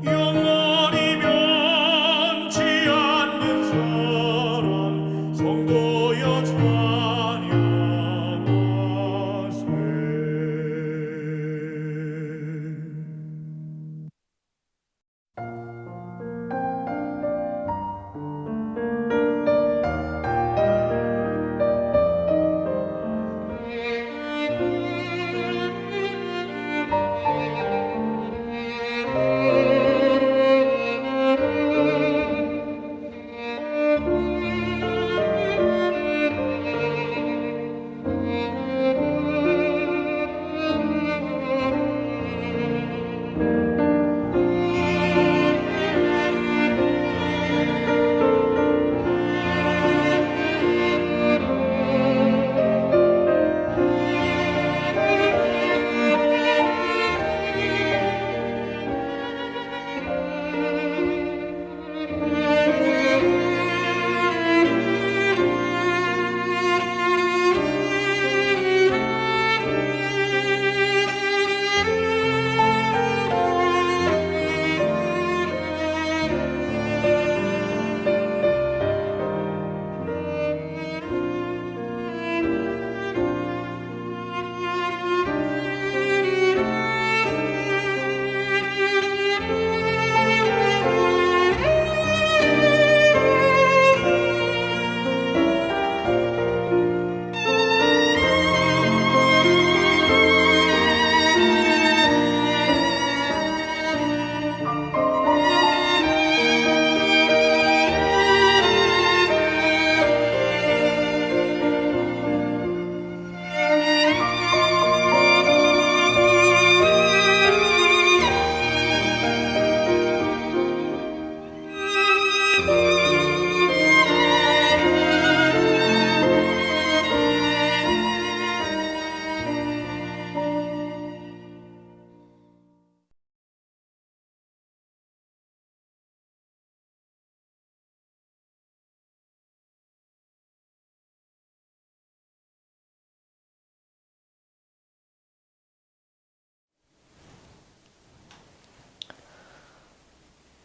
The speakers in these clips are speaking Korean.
영원히 변치 않는 사랑 성도여 찬양하세.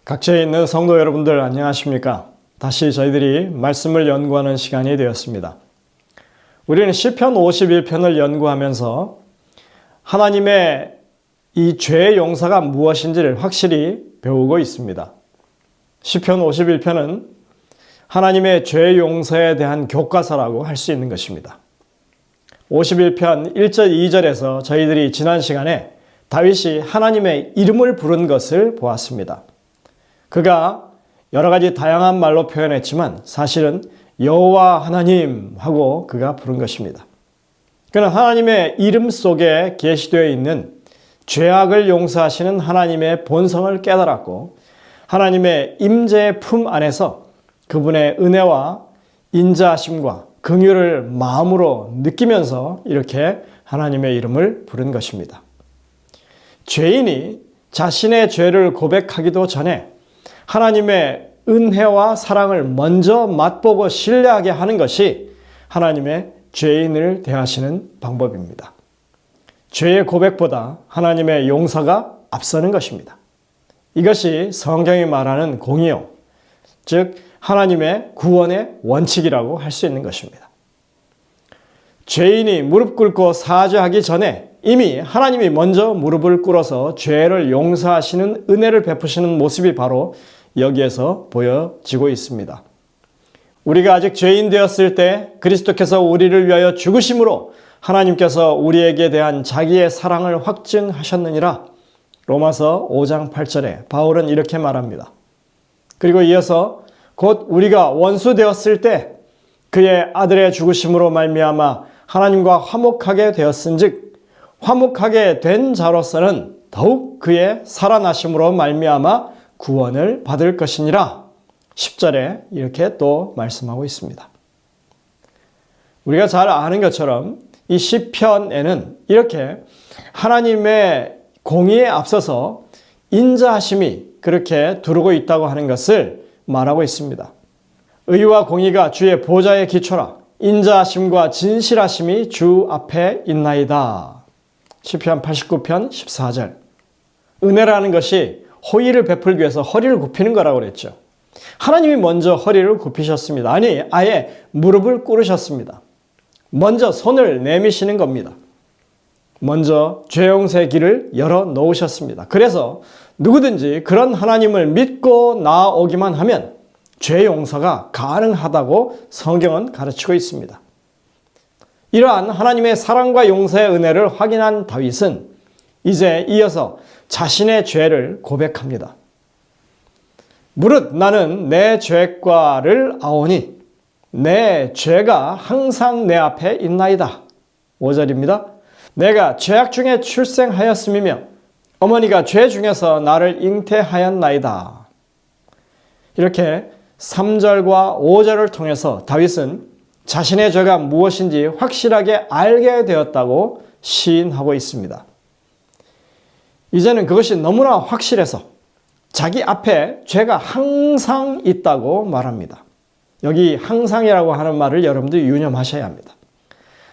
각지에 있는 성도 여러분들 안녕하십니까? 다시 저희들이 말씀을 연구하는 시간이 되었습니다. 우리는 시편 51편을 연구하면서 하나님의 이 죄의 용서가 무엇인지를 확실히 배우고 있습니다. 시편 51편은 하나님의 죄의 용서에 대한 교과서라고 할 수 있는 것입니다. 51편 1절 2절에서 저희들이 지난 시간에 다윗이 하나님의 이름을 부른 것을 보았습니다. 그가 여러 가지 다양한 말로 표현했지만 사실은 여호와 하나님 하고 그가 부른 것입니다. 그는 하나님의 이름 속에 계시되어 있는 죄악을 용서하시는 하나님의 본성을 깨달았고 하나님의 임재의 품 안에서 그분의 은혜와 인자하심과 긍휼을 마음으로 느끼면서 이렇게 하나님의 이름을 부른 것입니다. 죄인이 자신의 죄를 고백하기도 전에 하나님의 은혜와 사랑을 먼저 맛보고 신뢰하게 하는 것이 하나님의 죄인을 대하시는 방법입니다. 죄의 고백보다 하나님의 용서가 앞서는 것입니다. 이것이 성경이 말하는 공의요, 즉 하나님의 구원의 원칙이라고 할 수 있는 것입니다. 죄인이 무릎 꿇고 사죄하기 전에 이미 하나님이 먼저 무릎을 꿇어서 죄를 용서하시는 은혜를 베푸시는 모습이 바로 여기에서 보여지고 있습니다. 우리가 아직 죄인 되었을 때 그리스도께서 우리를 위하여 죽으심으로 하나님께서 우리에게 대한 자기의 사랑을 확증하셨느니라. 로마서 5장 8절에 바울은 이렇게 말합니다. 그리고 이어서 곧 우리가 원수 되었을 때 그의 아들의 죽으심으로 말미암아 하나님과 화목하게 되었은즉 화목하게 된 자로서는 더욱 그의 살아나심으로 말미암아 구원을 받을 것이니라. 10절에 이렇게 또 말씀하고 있습니다. 우리가 잘 아는 것처럼 이 시편에는 이렇게 하나님의 공의에 앞서서 인자하심이 그렇게 두르고 있다고 하는 것을 말하고 있습니다. 의와 공의가 주의 보좌의 기초라. 인자하심과 진실하심이 주 앞에 있나이다. 시편 89편 14절. 은혜라는 것이 호의를 베풀기 위해서 허리를 굽히는 거라고 그랬죠. 하나님이 먼저 허리를 굽히셨습니다. 아니, 아예 무릎을 꿇으셨습니다. 먼저 손을 내미시는 겁니다. 먼저 죄 용서의 길을 열어 놓으셨습니다. 그래서 누구든지 그런 하나님을 믿고 나아오기만 하면 죄 용서가 가능하다고 성경은 가르치고 있습니다. 이러한 하나님의 사랑과 용서의 은혜를 확인한 다윗은 이제 이어서 자신의 죄를 고백합니다. 무릇 나는 내 죄과를 아오니 내 죄가 항상 내 앞에 있나이다. 5절입니다. 내가 죄악 중에 출생하였음이며 어머니가 죄 중에서 나를 잉태하였나이다. 이렇게 3절과 5절을 통해서 다윗은 자신의 죄가 무엇인지 확실하게 알게 되었다고 시인하고 있습니다. 이제는 그것이 너무나 확실해서 자기 앞에 죄가 항상 있다고 말합니다. 여기 항상이라고 하는 말을 여러분들이 유념하셔야 합니다.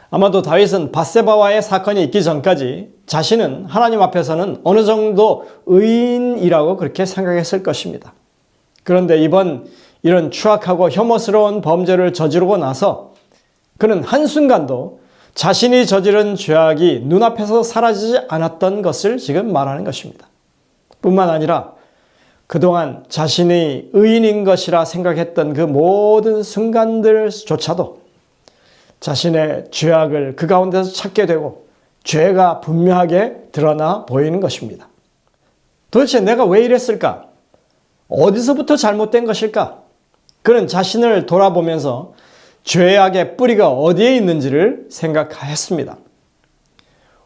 아마도 다윗은 밧세바와의 사건이 있기 전까지 자신은 하나님 앞에서는 어느 정도 의인이라고 그렇게 생각했을 것입니다. 그런데 이런 추악하고 혐오스러운 범죄를 저지르고 나서 그는 한순간도 자신이 저지른 죄악이 눈앞에서 사라지지 않았던 것을 지금 말하는 것입니다. 뿐만 아니라 그동안 자신이 의인인 것이라 생각했던 그 모든 순간들조차도 자신의 죄악을 그 가운데서 찾게 되고 죄가 분명하게 드러나 보이는 것입니다. 도대체 내가 왜 이랬을까? 어디서부터 잘못된 것일까? 그는 자신을 돌아보면서 죄악의 뿌리가 어디에 있는지를 생각하였습니다.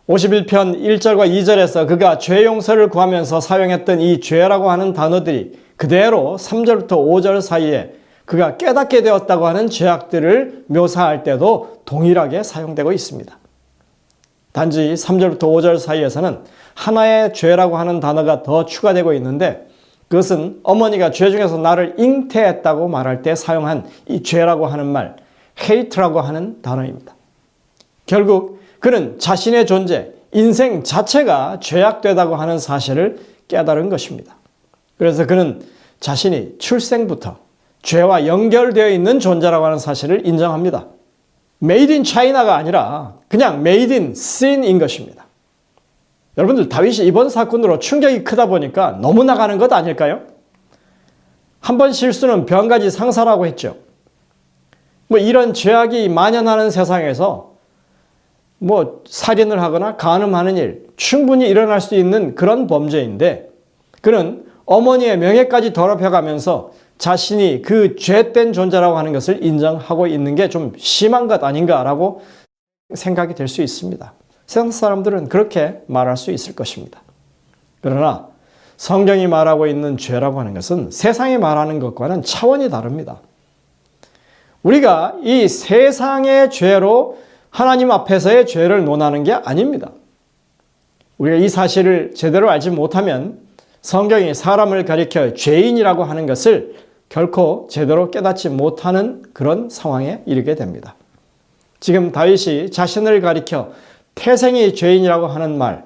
51편 1절과 2절에서 그가 죄 용서를 구하면서 사용했던 이 죄라고 하는 단어들이 그대로 3절부터 5절 사이에 그가 깨닫게 되었다고 하는 죄악들을 묘사할 때도 동일하게 사용되고 있습니다. 단지 3절부터 5절 사이에서는 하나의 죄라고 하는 단어가 더 추가되고 있는데 그것은 어머니가 죄 중에서 나를 잉태했다고 말할 때 사용한 이 죄라고 하는 말, hate라고 하는 단어입니다. 결국 그는 자신의 존재, 인생 자체가 죄악되다고 하는 사실을 깨달은 것입니다. 그래서 그는 자신이 출생부터 죄와 연결되어 있는 존재라고 하는 사실을 인정합니다. Made in China가 아니라 그냥 Made in Sin인 것입니다. 여러분들 다윗이 이번 사건으로 충격이 크다 보니까 너무 나가는 것 아닐까요? 한 번 실수는 병가지 상사라고 했죠. 이런 죄악이 만연하는 세상에서 살인을 하거나 간음하는 일 충분히 일어날 수 있는 그런 범죄인데 그는 어머니의 명예까지 더럽혀가면서 자신이 그 죄된 존재라고 하는 것을 인정하고 있는 게 좀 심한 것 아닌가라고 생각이 될 수 있습니다. 세상 사람들은 그렇게 말할 수 있을 것입니다. 그러나 성경이 말하고 있는 죄라고 하는 것은 세상이 말하는 것과는 차원이 다릅니다. 우리가 이 세상의 죄로 하나님 앞에서의 죄를 논하는 게 아닙니다. 우리가 이 사실을 제대로 알지 못하면 성경이 사람을 가리켜 죄인이라고 하는 것을 결코 제대로 깨닫지 못하는 그런 상황에 이르게 됩니다. 지금 다윗이 자신을 가리켜 태생이 죄인이라고 하는 말,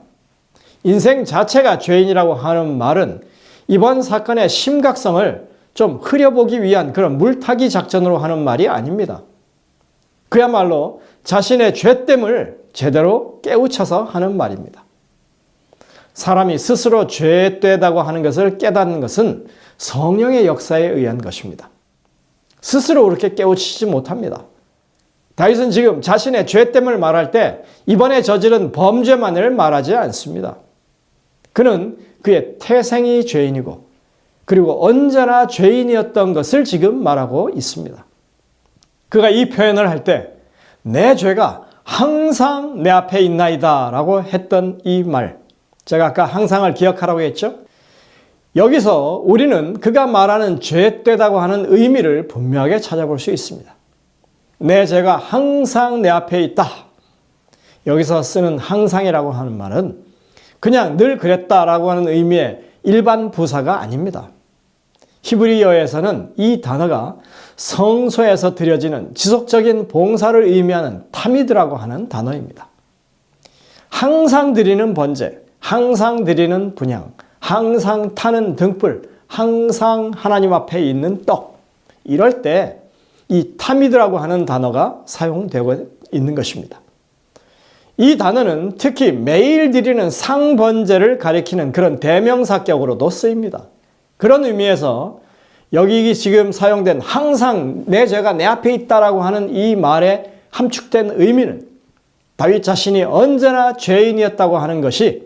인생 자체가 죄인이라고 하는 말은 이번 사건의 심각성을 좀 흐려보기 위한 그런 물타기 작전으로 하는 말이 아닙니다. 그야말로 자신의 죄됨을 제대로 깨우쳐서 하는 말입니다. 사람이 스스로 죄되다고 하는 것을 깨닫는 것은 성령의 역사에 의한 것입니다. 스스로 그렇게 깨우치지 못합니다. 다윗은 지금 자신의 죄됨을 말할 때 이번에 저지른 범죄만을 말하지 않습니다. 그는 그의 태생이 죄인이고 그리고 언제나 죄인이었던 것을 지금 말하고 있습니다. 그가 이 표현을 할 때 내 죄가 항상 내 앞에 있나이다 라고 했던 이 말, 제가 아까 항상을 기억하라고 했죠? 여기서 우리는 그가 말하는 죄되다고 하는 의미를 분명하게 찾아볼 수 있습니다. 내 죄가 항상 내 앞에 있다. 여기서 쓰는 항상이라고 하는 말은 그냥 늘 그랬다라고 하는 의미의 일반 부사가 아닙니다. 히브리어에서는 이 단어가 성소에서 드려지는 지속적인 봉사를 의미하는 타미드라고 하는 단어입니다. 항상 드리는 번제, 항상 드리는 분향, 항상 타는 등불, 항상 하나님 앞에 있는 떡. 이럴 때 이 타미드라고 하는 단어가 사용되고 있는 것입니다. 이 단어는 특히 매일 드리는 상번제를 가리키는 그런 대명사격으로도 쓰입니다. 그런 의미에서 여기 지금 사용된 항상 내 죄가 내 앞에 있다라고 하는 이 말에 함축된 의미는 다윗 자신이 언제나 죄인이었다고 하는 것이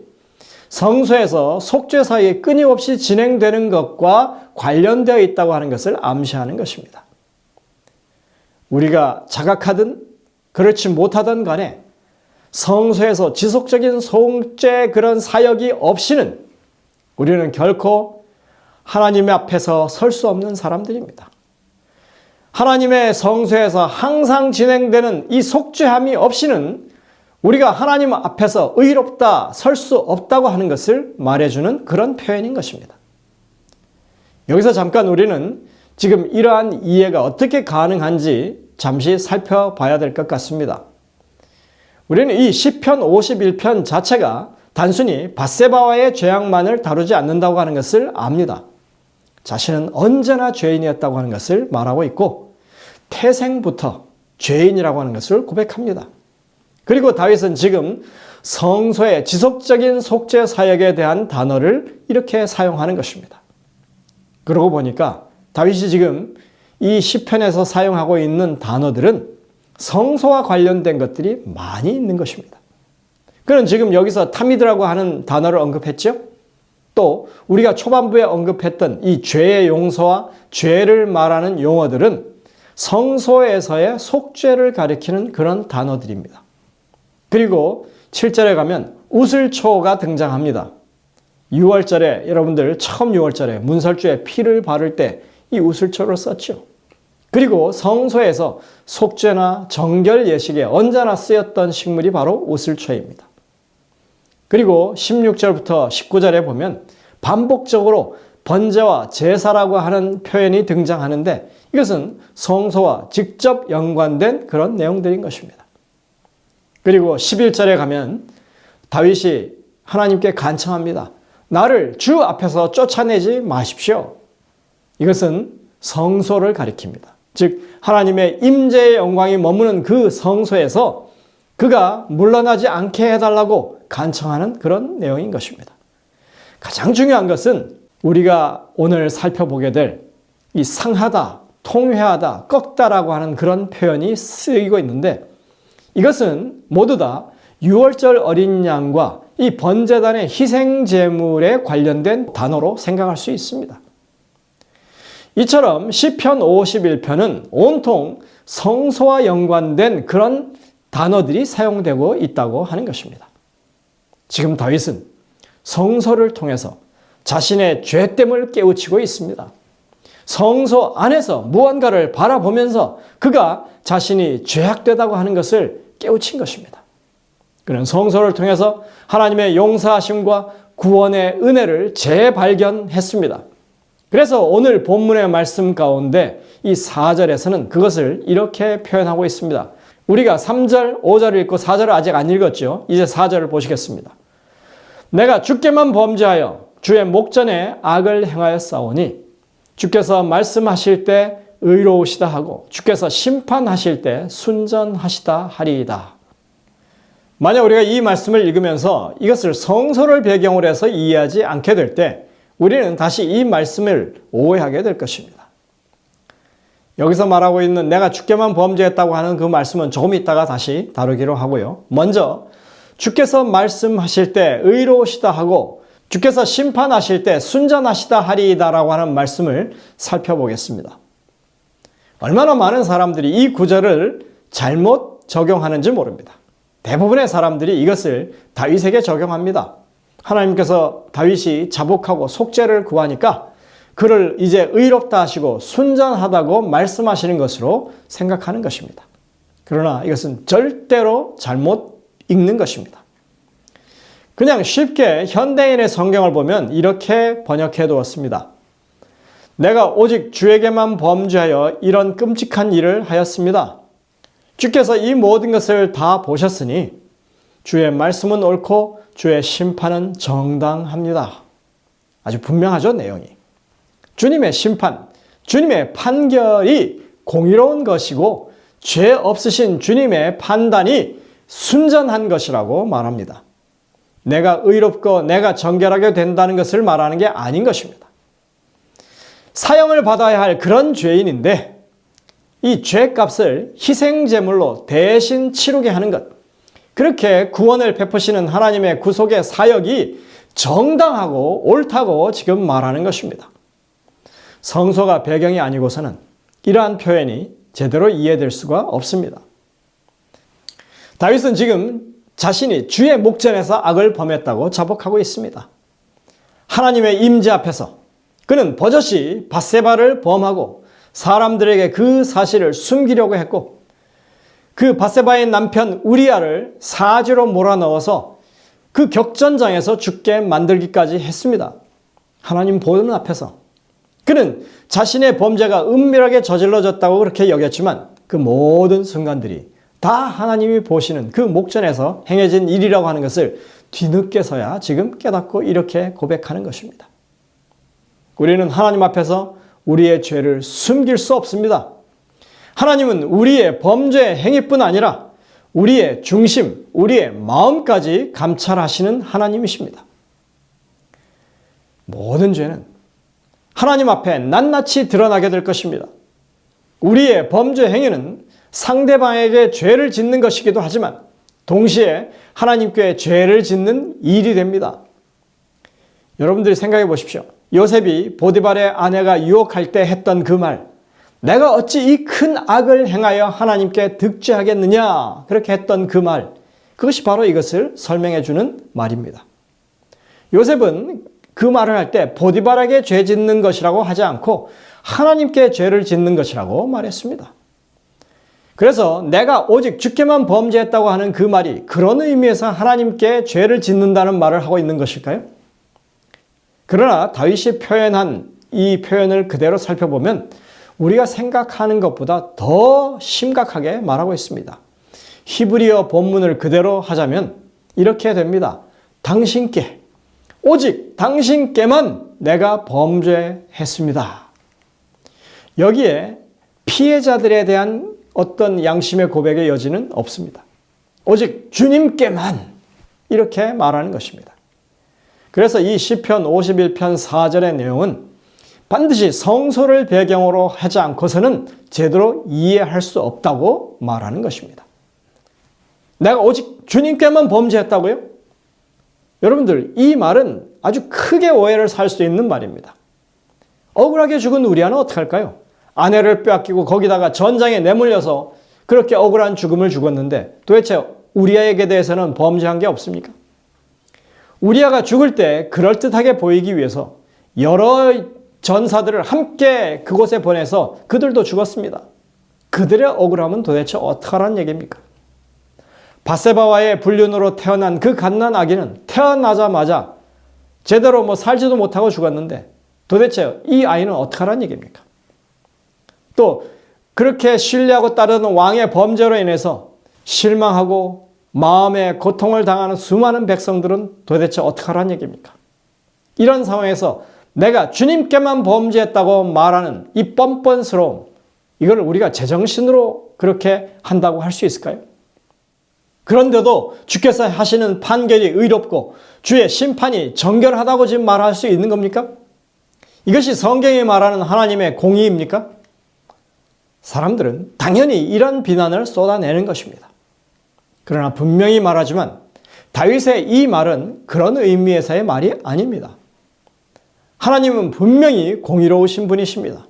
성소에서 속죄 사이에 끊임없이 진행되는 것과 관련되어 있다고 하는 것을 암시하는 것입니다. 우리가 자각하든 그렇지 못하든 간에 성소에서 지속적인 속죄 그런 사역이 없이는 우리는 결코 하나님의 앞에서 설 수 없는 사람들입니다. 하나님의 성소에서 항상 진행되는 이 속죄함이 없이는 우리가 하나님 앞에서 의롭다 설 수 없다고 하는 것을 말해주는 그런 표현인 것입니다. 여기서 잠깐 우리는 지금 이러한 이해가 어떻게 가능한지 잠시 살펴봐야 될 것 같습니다. 우리는 이 시편 51편 자체가 단순히 밧세바와의 죄악만을 다루지 않는다고 하는 것을 압니다. 자신은 언제나 죄인이었다고 하는 것을 말하고 있고 태생부터 죄인이라고 하는 것을 고백합니다. 그리고 다윗은 지금 성소의 지속적인 속죄 사역에 대한 단어를 이렇게 사용하는 것입니다. 그러고 보니까 다윗이 지금 이 시편에서 사용하고 있는 단어들은 성소와 관련된 것들이 많이 있는 것입니다. 그는 지금 여기서 타미드라고 하는 단어를 언급했죠. 또 우리가 초반부에 언급했던 이 죄의 용서와 죄를 말하는 용어들은 성소에서의 속죄를 가리키는 그런 단어들입니다. 그리고 7절에 가면 우슬초가 등장합니다. 6월절에 여러분들 처음 6월절에 문설주에 피를 바를 때 이 우슬초를 썼죠. 그리고 성소에서 속죄나 정결 예식에 언제나 쓰였던 식물이 바로 우슬초입니다. 그리고 16절부터 19절에 보면 반복적으로 번제와 제사라고 하는 표현이 등장하는데 이것은 성소와 직접 연관된 그런 내용들인 것입니다. 그리고 11절에 가면 다윗이 하나님께 간청합니다. 나를 주 앞에서 쫓아내지 마십시오. 이것은 성소를 가리킵니다. 즉 하나님의 임재의 영광이 머무는 그 성소에서 그가 물러나지 않게 해달라고 간청하는 그런 내용인 것입니다. 가장 중요한 것은 우리가 오늘 살펴보게 될 이 상하다, 통회하다, 꺾다라고 하는 그런 표현이 쓰이고 있는데 이것은 모두 다 6월절 어린 양과 이 번제단의 희생 제물에 관련된 단어로 생각할 수 있습니다. 이처럼 시편 51편은 온통 성소와 연관된 그런 단어들이 사용되고 있다고 하는 것입니다. 지금 다윗은 성소를 통해서 자신의 죄됨을 깨우치고 있습니다. 성소 안에서 무언가를 바라보면서 그가 자신이 죄악되다고 하는 것을 깨우친 것입니다. 그는 성소를 통해서 하나님의 용서하심과 구원의 은혜를 재발견했습니다. 그래서 오늘 본문의 말씀 가운데 이 4절에서는 그것을 이렇게 표현하고 있습니다. 우리가 3절, 5절을 읽고 4절을 아직 안 읽었죠. 이제 4절을 보시겠습니다. 내가 주께만 범죄하여 주의 목전에 악을 행하였사오니 주께서 말씀하실 때 의로우시다 하고 주께서 심판하실 때 순전하시다 하리이다. 만약 우리가 이 말씀을 읽으면서 이것을 성소를 배경으로 해서 이해하지 않게 될 때 우리는 다시 이 말씀을 오해하게 될 것입니다. 여기서 말하고 있는 내가 주께만 범죄했다고 하는 그 말씀은 조금 있다가 다시 다루기로 하고요. 먼저 주께서 말씀하실 때 의로우시다 하고 주께서 심판하실 때 순전하시다 하리이다라고 하는 말씀을 살펴보겠습니다. 얼마나 많은 사람들이 이 구절을 잘못 적용하는지 모릅니다. 대부분의 사람들이 이것을 다윗에게 적용합니다. 하나님께서 다윗이 자복하고 속죄를 구하니까 그를 이제 의롭다 하시고 순전하다고 말씀하시는 것으로 생각하는 것입니다. 그러나 이것은 절대로 잘못 읽는 것입니다. 그냥 쉽게 현대인의 성경을 보면 이렇게 번역해 두었습니다. 내가 오직 주에게만 범죄하여 이런 끔찍한 일을 하였습니다. 주께서 이 모든 것을 다 보셨으니 주의 말씀은 옳고 주의 심판은 정당합니다. 아주 분명하죠, 내용이. 주님의 심판, 주님의 판결이 공의로운 것이고 죄 없으신 주님의 판단이 순전한 것이라고 말합니다. 내가 의롭고 내가 정결하게 된다는 것을 말하는 게 아닌 것입니다. 사형을 받아야 할 그런 죄인인데 이 죄값을 희생제물로 대신 치르게 하는 것, 그렇게 구원을 베푸시는 하나님의 구속의 사역이 정당하고 옳다고 지금 말하는 것입니다. 성소가 배경이 아니고서는 이러한 표현이 제대로 이해될 수가 없습니다. 다윗은 지금 자신이 주의 목전에서 악을 범했다고 자복하고 있습니다. 하나님의 임재 앞에서 그는 버젓이 밧세바를 범하고 사람들에게 그 사실을 숨기려고 했고 그 밧세바의 남편 우리아를 사지로 몰아넣어서 그 격전장에서 죽게 만들기까지 했습니다. 하나님 보는 앞에서 그는 자신의 범죄가 은밀하게 저질러졌다고 그렇게 여겼지만 그 모든 순간들이 다 하나님이 보시는 그 목전에서 행해진 일이라고 하는 것을 뒤늦게서야 지금 깨닫고 이렇게 고백하는 것입니다. 우리는 하나님 앞에서 우리의 죄를 숨길 수 없습니다. 하나님은 우리의 범죄 행위뿐 아니라 우리의 중심, 우리의 마음까지 감찰하시는 하나님이십니다. 모든 죄는 하나님 앞에 낱낱이 드러나게 될 것입니다. 우리의 범죄 행위는 상대방에게 죄를 짓는 것이기도 하지만 동시에 하나님께 죄를 짓는 일이 됩니다. 여러분들이 생각해 보십시오. 요셉이 보디발의 아내가 유혹할 때 했던 그 말, 내가 어찌 이 큰 악을 행하여 하나님께 득죄하겠느냐, 그렇게 했던 그 말, 그것이 바로 이것을 설명해 주는 말입니다. 요셉은 그 말을 할 때 보디발에게 죄 짓는 것이라고 하지 않고 하나님께 죄를 짓는 것이라고 말했습니다. 그래서 내가 오직 주께만 범죄했다고 하는 그 말이 그런 의미에서 하나님께 죄를 짓는다는 말을 하고 있는 것일까요? 그러나 다윗이 표현한 이 표현을 그대로 살펴보면 우리가 생각하는 것보다 더 심각하게 말하고 있습니다. 히브리어 본문을 그대로 하자면 이렇게 됩니다. 당신께, 오직 당신께만 내가 범죄했습니다. 여기에 피해자들에 대한 어떤 양심의 고백의 여지는 없습니다. 오직 주님께만 이렇게 말하는 것입니다. 그래서 이 시편 51편 4절의 내용은 반드시 성소를 배경으로 하지 않고서는 제대로 이해할 수 없다고 말하는 것입니다. 내가 오직 주님께만 범죄했다고요? 여러분들, 이 말은 아주 크게 오해를 살 수 있는 말입니다. 억울하게 죽은 우리아는 어떻게 할까요? 아내를 빼앗기고 거기다가 전장에 내몰려서 그렇게 억울한 죽음을 죽었는데 도대체 우리아에게 대해서는 범죄한 게 없습니까? 우리아가 죽을 때 그럴듯하게 보이기 위해서 여러 전사들을 함께 그곳에 보내서 그들도 죽었습니다. 그들의 억울함은 도대체 어떡하라는 얘기입니까? 밧세바와의 불륜으로 태어난 그 갓난 아기는 태어나자마자 제대로 살지도 못하고 죽었는데 도대체 이 아이는 어떡하라는 얘기입니까? 또 그렇게 신뢰하고 따르는 왕의 범죄로 인해서 실망하고 마음에 고통을 당하는 수많은 백성들은 도대체 어떡하라는 얘기입니까? 이런 상황에서 내가 주님께만 범죄했다고 말하는 이 뻔뻔스러움, 이걸 우리가 제정신으로 그렇게 한다고 할 수 있을까요? 그런데도 주께서 하시는 판결이 의롭고 주의 심판이 정결하다고 지금 말할 수 있는 겁니까? 이것이 성경이 말하는 하나님의 공의입니까? 사람들은 당연히 이런 비난을 쏟아내는 것입니다. 그러나 분명히 말하지만 다윗의 이 말은 그런 의미에서의 말이 아닙니다. 하나님은 분명히 공의로우신 분이십니다.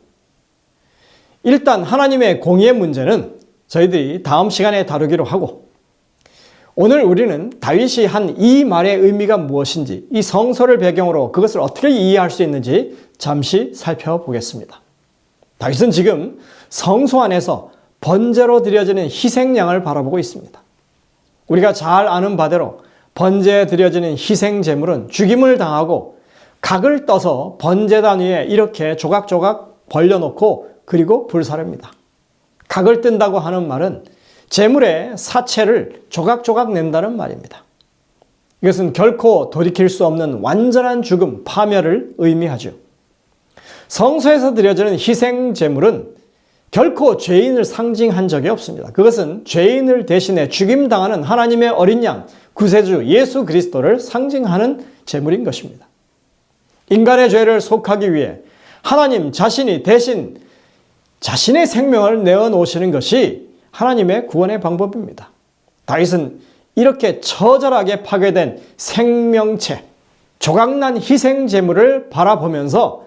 일단 하나님의 공의의 문제는 저희들이 다음 시간에 다루기로 하고, 오늘 우리는 다윗이 한 이 말의 의미가 무엇인지, 이 성서를 배경으로 그것을 어떻게 이해할 수 있는지 잠시 살펴보겠습니다. 다윗은 지금 성소 안에서 번제로 드려지는 희생양을 바라보고 있습니다. 우리가 잘 아는 바대로 번제에 드려지는 희생 제물은 죽임을 당하고 각을 떠서 번제단 위에 이렇게 조각조각 벌려놓고 그리고 불사릅니다. 각을 뜬다고 하는 말은 제물의 사체를 조각조각 낸다는 말입니다. 이것은 결코 돌이킬 수 없는 완전한 죽음, 파멸을 의미하죠. 성소에서 드려지는 희생 제물은 결코 죄인을 상징한 적이 없습니다. 그것은 죄인을 대신해 죽임당하는 하나님의 어린 양, 구세주 예수 그리스도를 상징하는 제물인 것입니다. 인간의 죄를 속하기 위해 하나님 자신이 대신 자신의 생명을 내어놓으시는 것이 하나님의 구원의 방법입니다. 다윗은 이렇게 처절하게 파괴된 생명체, 조각난 희생 제물을 바라보면서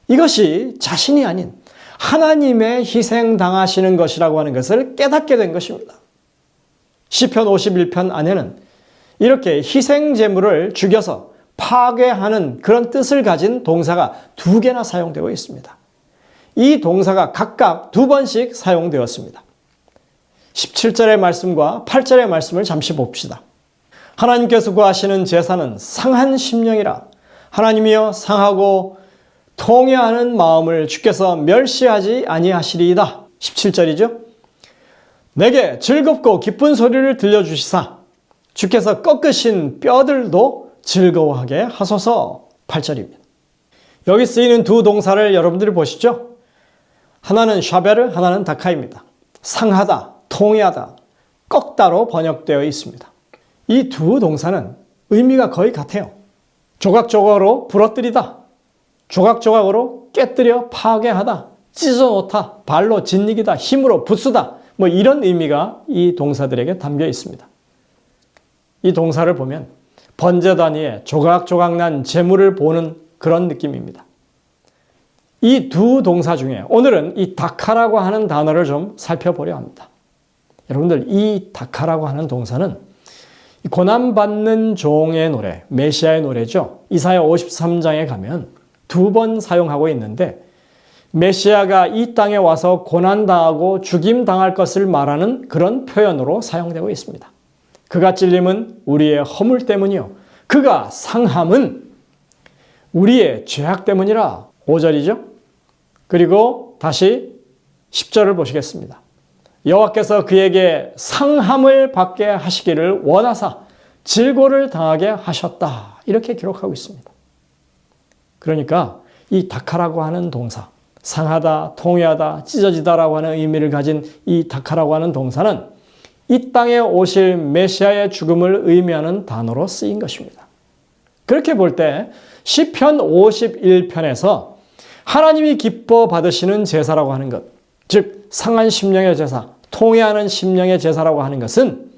이것이 자신이 아닌 하나님의 희생당하시는 것이라고 하는 것을 깨닫게 된 것입니다. 시편 51편 안에는 이렇게 희생 제물을 죽여서 파괴하는 그런 뜻을 가진 동사가 2개나 사용되어 있습니다. 이 동사가 각각 2번씩 사용되었습니다. 17절의 말씀과 8절의 말씀을 잠시 봅시다. 하나님께서 구하시는 제사는 상한 심령이라. 하나님이여 상하고 통회하는 마음을 주께서 멸시하지 아니하시리이다. 17절이죠. 내게 즐겁고 기쁜 소리를 들려주시사 주께서 꺾으신 뼈들도 즐거워하게 하소서. 8절입니다. 여기 쓰이는 2 동사를 여러분들이 보시죠. 하나는 샤베르, 하나는 다카입니다. 상하다, 통회하다, 꺾다로 번역되어 있습니다. 이 2 동사는 의미가 거의 같아요. 조각조각으로 부러뜨리다, 조각조각으로 깨뜨려 파괴하다, 찢어놓다, 발로 짓이기다, 힘으로 부수다, 이런 의미가 이 동사들에게 담겨 있습니다. 이 동사를 보면 번제 단위에 조각조각 난 재물을 보는 그런 느낌입니다. 이 2 동사 중에 오늘은 이 다카라고 하는 단어를 좀 살펴보려 합니다. 여러분들, 이 다카라고 하는 동사는 고난받는 종의 노래, 메시아의 노래죠. 이사야 53장에 가면 2번 사용하고 있는데 메시아가 이 땅에 와서 고난당하고 죽임당할 것을 말하는 그런 표현으로 사용되고 있습니다. 그가 찔림은 우리의 허물 때문이요 그가 상함은 우리의 죄악 때문이라. 5절이죠. 그리고 다시 10절을 보시겠습니다. 여호와께서 그에게 상함을 받게 하시기를 원하사 질고를 당하게 하셨다. 이렇게 기록하고 있습니다. 그러니까 이 다카라고 하는 동사, 상하다, 통회하다, 찢어지다라고 하는 의미를 가진 이 다카라고 하는 동사는 이 땅에 오실 메시아의 죽음을 의미하는 단어로 쓰인 것입니다. 그렇게 볼 때 시편 51편에서 하나님이 기뻐 받으시는 제사라고 하는 것, 즉 상한 심령의 제사, 통회하는 심령의 제사라고 하는 것은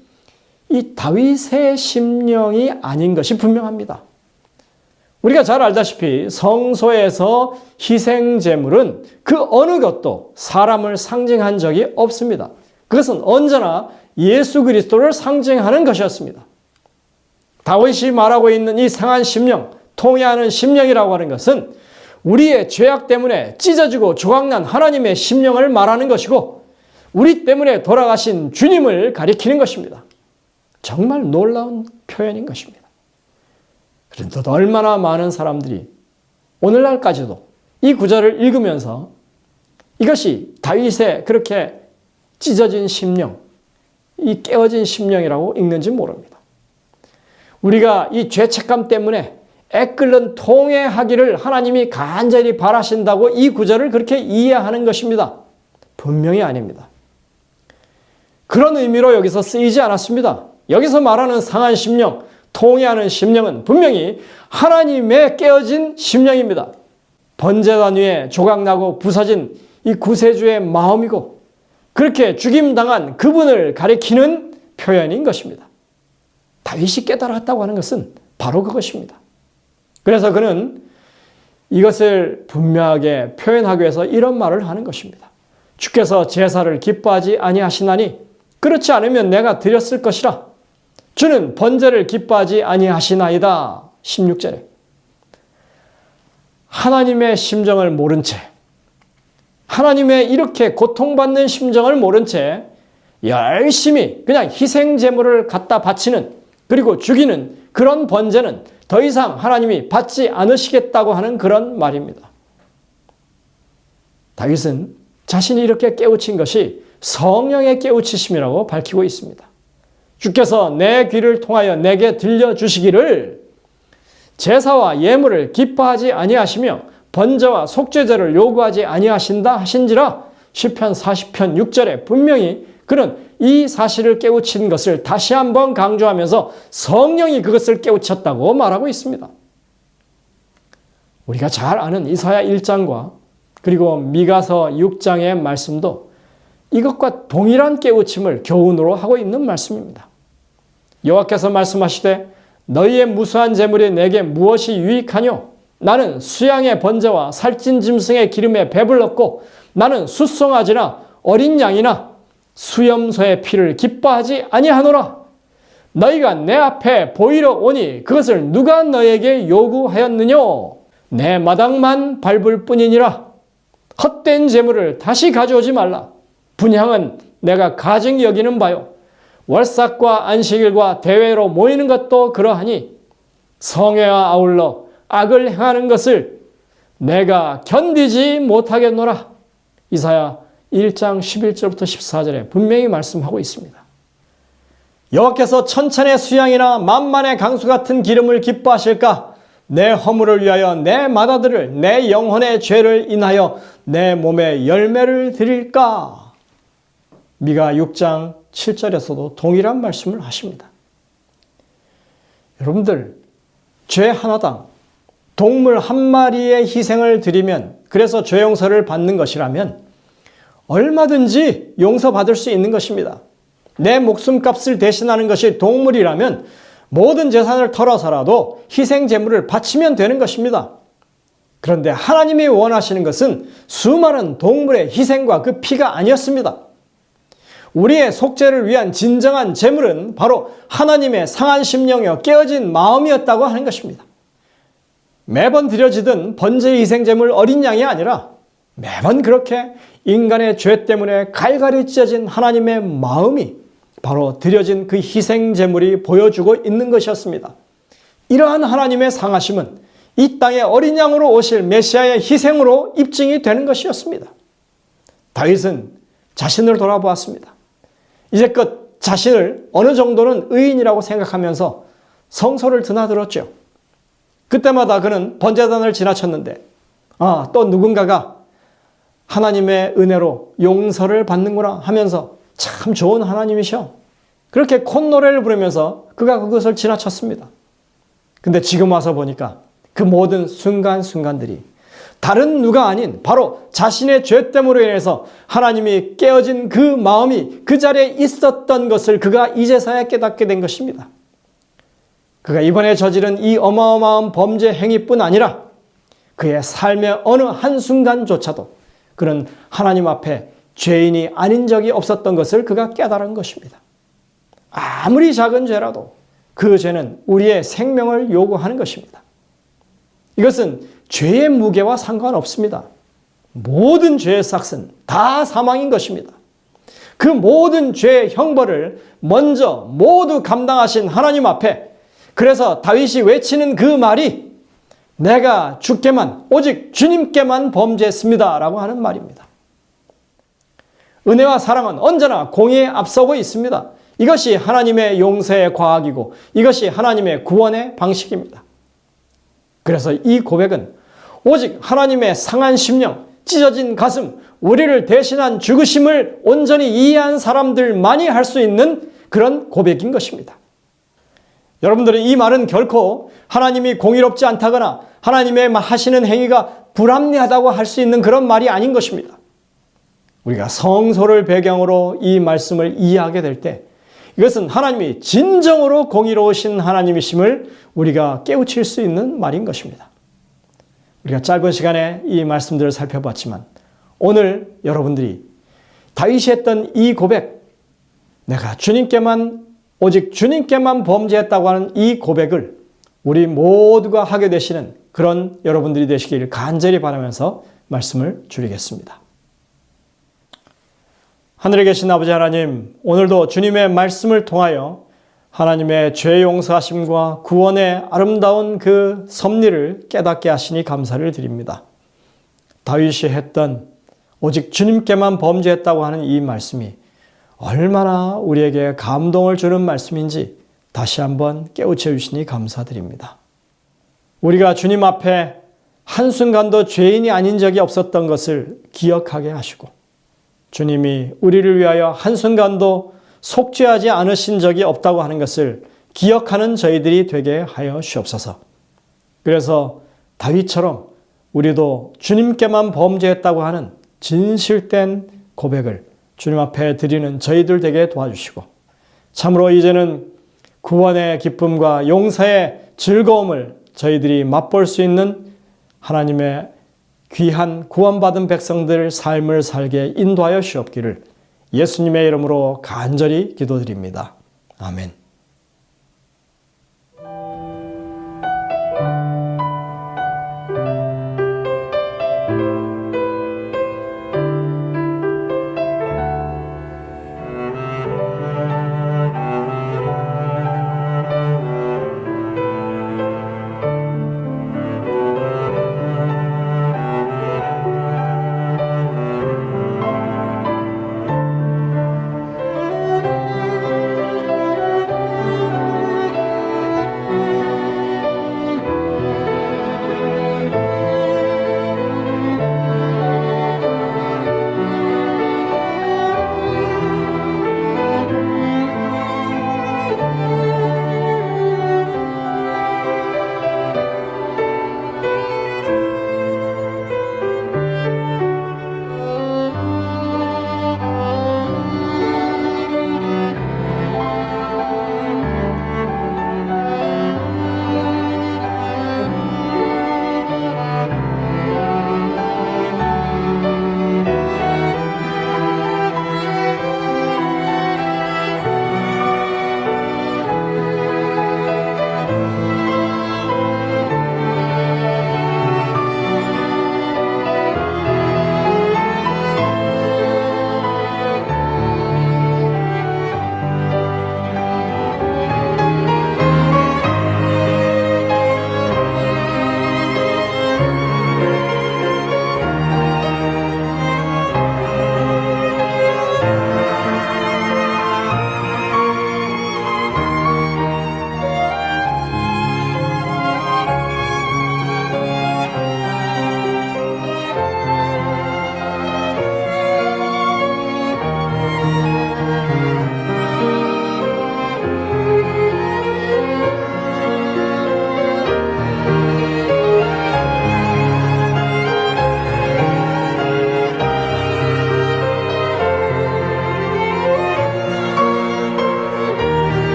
이 다윗의 심령이 아닌 것이 분명합니다. 우리가 잘 알다시피 성소에서 희생 제물은 그 어느 것도 사람을 상징한 적이 없습니다. 그것은 언제나 예수 그리스도를 상징하는 것이었습니다. 다윗이 말하고 있는 이 상한 심령, 통회하는 심령이라고 하는 것은 우리의 죄악 때문에 찢어지고 조각난 하나님의 심령을 말하는 것이고 우리 때문에 돌아가신 주님을 가리키는 것입니다. 정말 놀라운 표현인 것입니다. 그런데 얼마나 많은 사람들이 오늘날까지도 이 구절을 읽으면서 이것이 다윗의 그렇게 찢어진 심령, 이 깨어진 심령이라고 읽는지 모릅니다. 우리가 이 죄책감 때문에 애끓는 통회하기를 하나님이 간절히 바라신다고 이 구절을 그렇게 이해하는 것입니다. 분명히 아닙니다. 그런 의미로 여기서 쓰이지 않았습니다. 여기서 말하는 상한 심령, 통회하는 심령은 분명히 하나님의 깨어진 심령입니다. 번제단 위에 조각나고 부서진 이 구세주의 마음이고 그렇게 죽임당한 그분을 가리키는 표현인 것입니다. 다윗이 깨달았다고 하는 것은 바로 그것입니다. 그래서 그는 이것을 분명하게 표현하기 위해서 이런 말을 하는 것입니다. 주께서 제사를 기뻐하지 아니하시나니 그렇지 않으면 내가 드렸을 것이라. 주는 번제를 기뻐하지 아니하시나이다. 16절에 하나님의 심정을 모른 채, 하나님의 이렇게 고통받는 심정을 모른 채 열심히 그냥 희생 제물을 갖다 바치는, 그리고 죽이는 그런 번제는 더 이상 하나님이 받지 않으시겠다고 하는 그런 말입니다. 다윗은 자신이 이렇게 깨우친 것이 성령의 깨우치심이라고 밝히고 있습니다. 주께서 내 귀를 통하여 내게 들려주시기를 제사와 예물을 기뻐하지 아니하시며 번제와 속죄제를 요구하지 아니하신다 하신지라. 시편 40편 6절에 분명히 그는 이 사실을 깨우친 것을 다시 한번 강조하면서 성령이 그것을 깨우쳤다고 말하고 있습니다. 우리가 잘 아는 이사야 1장과 그리고 미가서 6장의 말씀도 이것과 동일한 깨우침을 교훈으로 하고 있는 말씀입니다. 여호와께서 말씀하시되 너희의 무수한 재물이 내게 무엇이 유익하뇨? 나는 수양의 번제와 살찐 짐승의 기름에 배불렀고 나는 숫송아지나 어린 양이나 수염소의 피를 기뻐하지 아니하노라. 너희가 내 앞에 보이러 오니 그것을 누가 너에게 요구하였느뇨? 내 마당만 밟을 뿐이니라. 헛된 재물을 다시 가져오지 말라. 분향은 내가 가증히 여기는 바요. 월삭과 안식일과 대회로 모이는 것도 그러하니 성회와 아울러 악을 행하는 것을 내가 견디지 못하겠노라. 이사야 1장 11절부터 14절에 분명히 말씀하고 있습니다. 여호와께서 천천의 수양이나 만만의 강수 같은 기름을 기뻐하실까? 내 허물을 위하여 내 맏아들을 내 영혼의 죄를 인하여 내 몸에 열매를 드릴까? 미가 6장 7절에서도 동일한 말씀을 하십니다. 여러분들, 죄 하나당 동물 한 마리의 희생을 드리면, 그래서 죄 용서를 받는 것이라면 얼마든지 용서받을 수 있는 것입니다. 내 목숨값을 대신하는 것이 동물이라면 모든 재산을 털어서라도 희생 제물을 바치면 되는 것입니다. 그런데 하나님이 원하시는 것은 수많은 동물의 희생과 그 피가 아니었습니다. 우리의 속죄를 위한 진정한 제물은 바로 하나님의 상한 심령이요 깨어진 마음이었다고 하는 것입니다. 매번 드려지던 번제 희생 제물 어린 양이 아니라 매번 그렇게 인간의 죄 때문에 갈갈이 찢어진 하나님의 마음이 바로 드려진 그 희생 제물이 보여주고 있는 것이었습니다. 이러한 하나님의 상하심은 이 땅에 어린 양으로 오실 메시아의 희생으로 입증이 되는 것이었습니다. 다윗은 자신을 돌아보았습니다. 이제껏 자신을 어느 정도는 의인이라고 생각하면서 성소를 드나들었죠. 그때마다 그는 번제단을 지나쳤는데 또 누군가가 하나님의 은혜로 용서를 받는구나 하면서 참 좋은 하나님이셔. 그렇게 콧노래를 부르면서 그가 그것을 지나쳤습니다. 근데 지금 와서 보니까 그 모든 순간순간들이 다른 누가 아닌 바로 자신의 죄 때문으로 인해서 하나님이 깨어진 그 마음이 그 자리에 있었던 것을 그가 이제서야 깨닫게 된 것입니다. 그가 이번에 저지른 이 어마어마한 범죄 행위뿐 아니라 그의 삶의 어느 한순간조차도 그는 하나님 앞에 죄인이 아닌 적이 없었던 것을 그가 깨달은 것입니다. 아무리 작은 죄라도 그 죄는 우리의 생명을 요구하는 것입니다. 이것은 죄의 무게와 상관없습니다. 모든 죄의 삭은 다 사망인 것입니다. 그 모든 죄의 형벌을 먼저 모두 감당하신 하나님 앞에, 그래서 다윗이 외치는 그 말이 내가 주께만, 오직 주님께만 범죄했습니다 라고 하는 말입니다. 은혜와 사랑은 언제나 공의에 앞서고 있습니다. 이것이 하나님의 용서의 과학이고 이것이 하나님의 구원의 방식입니다. 그래서 이 고백은 오직 하나님의 상한 심령, 찢어진 가슴, 우리를 대신한 죽으심을 온전히 이해한 사람들만이 할 수 있는 그런 고백인 것입니다. 여러분들은 이 말은 결코 하나님이 공의롭지 않다거나 하나님의 하시는 행위가 불합리하다고 할 수 있는 그런 말이 아닌 것입니다. 우리가 성소를 배경으로 이 말씀을 이해하게 될 때 이것은 하나님이 진정으로 공의로우신 하나님이심을 우리가 깨우칠 수 있는 말인 것입니다. 우리가 짧은 시간에 이 말씀들을 살펴봤지만 오늘 여러분들이 다윗이 했던 이 고백, 내가 주님께만, 오직 주님께만 범죄했다고 하는 이 고백을 우리 모두가 하게 되시는 그런 여러분들이 되시기를 간절히 바라면서 말씀을 줄이겠습니다. 하늘에 계신 아버지 하나님, 오늘도 주님의 말씀을 통하여 하나님의 죄 용서하심과 구원의 아름다운 그 섭리를 깨닫게 하시니 감사를 드립니다. 다윗이 했던 오직 주님께만 범죄했다고 하는 이 말씀이 얼마나 우리에게 감동을 주는 말씀인지 다시 한번 깨우쳐 주시니 감사드립니다. 우리가 주님 앞에 한순간도 죄인이 아닌 적이 없었던 것을 기억하게 하시고 주님이 우리를 위하여 한순간도 속죄하지 않으신 적이 없다고 하는 것을 기억하는 저희들이 되게 하여 주옵소서. 그래서 다윗처럼 우리도 주님께만 범죄했다고 하는 진실된 고백을 주님 앞에 드리는 저희들 되게 도와주시고 참으로 이제는 구원의 기쁨과 용서의 즐거움을 저희들이 맛볼 수 있는 하나님의 귀한 구원받은 백성들 삶을 살게 인도하여 주옵기를 예수님의 이름으로 간절히 기도드립니다. 아멘.